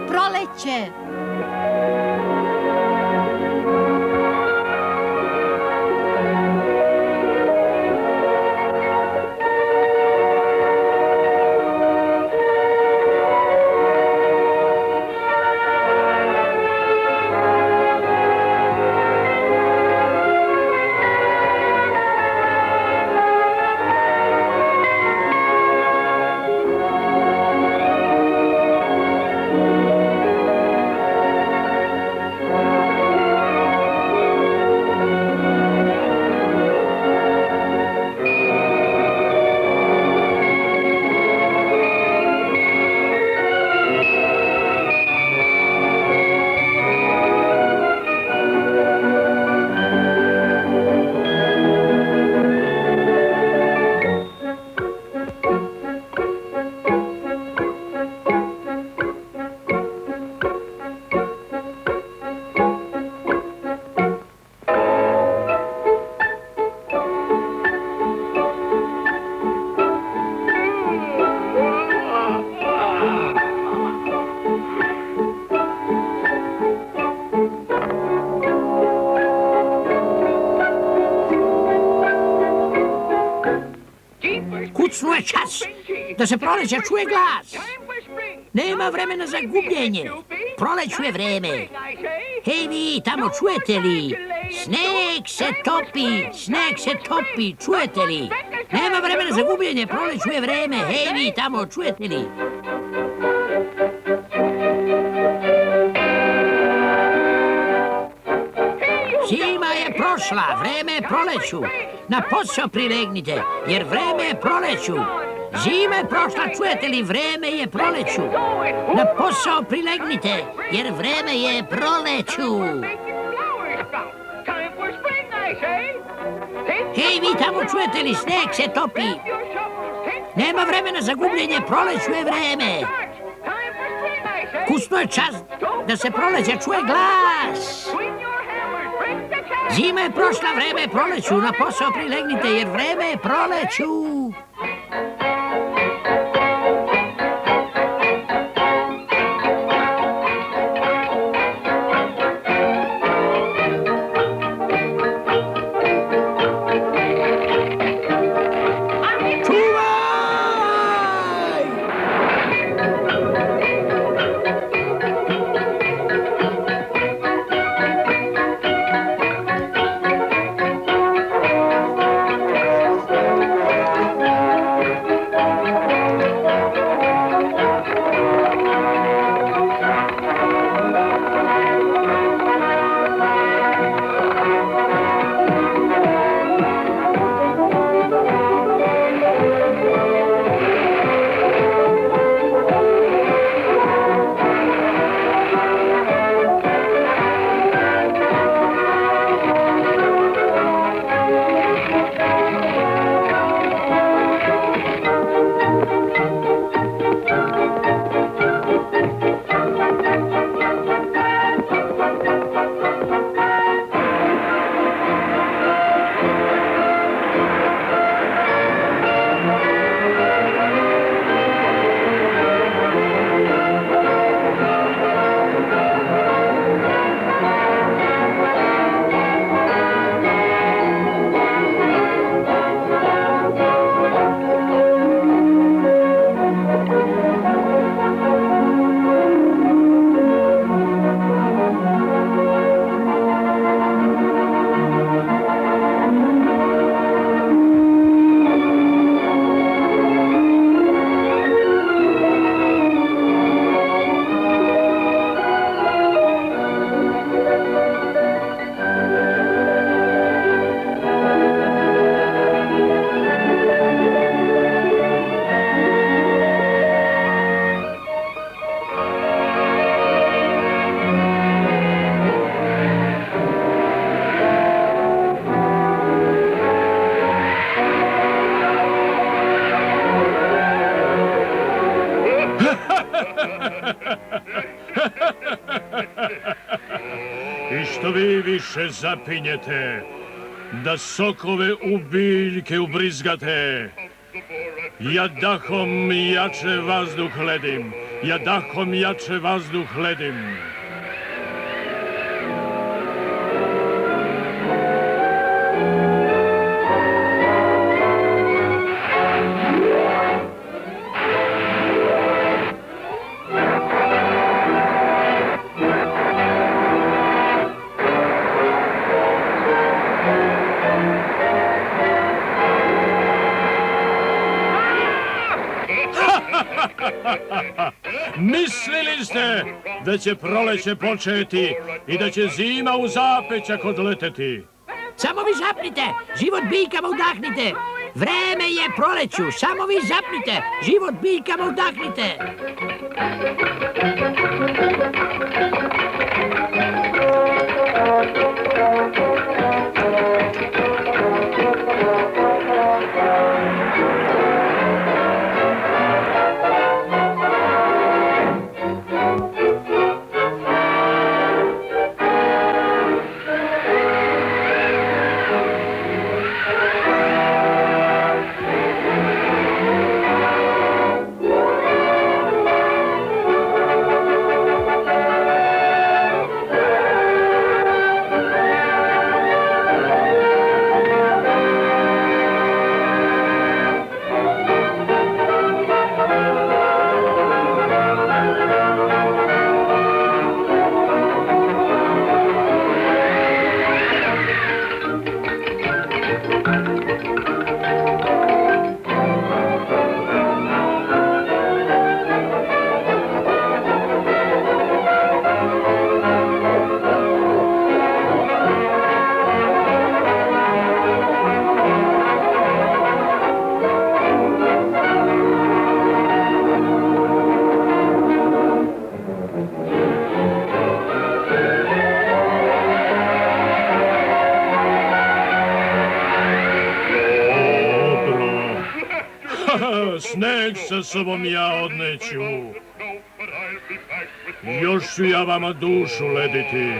proleće! Kucnuo je čas da se proleće čuje glas. Nema vremena za gubljenje. Proleću je vreme. Hej vi, tamo čujete li? Sneg se topi, sneg se topi, čujete li? Nema vremena za gubljenje, proleću je vreme. Hej vi, tamo čujete li? Zima je prošla, vreme je proleću. Na posao prilegnite, jer vreme je proleću. Zima je prošla, čujete li, vreme je proleću. Na posao prilegnite, jer vreme je proleću. Hej, vi tamo čujete li, sneg se topi. Nema vremena za gubljenje, proleću je vreme. Kucnuo je čas da se proleće čuje glas. Zima je prošla, vreme je proleću, na posao prilegnite jer vreme je proleću. I što vi više zapinjete, da sokove u biljke ubrizgate, ja dahom jače vazduh ledim, ja dahom jače vazduh ledim. Mislili ste da će proleće početi i da će zima u zapećak odleteti? Samo vi zapnite, život biljkama udahnite. Vreme je proleću, samo vi zapnite, život biljkama udahnite. Sneg sa sobom ja odneću. Još ću ja vama dušu lediti.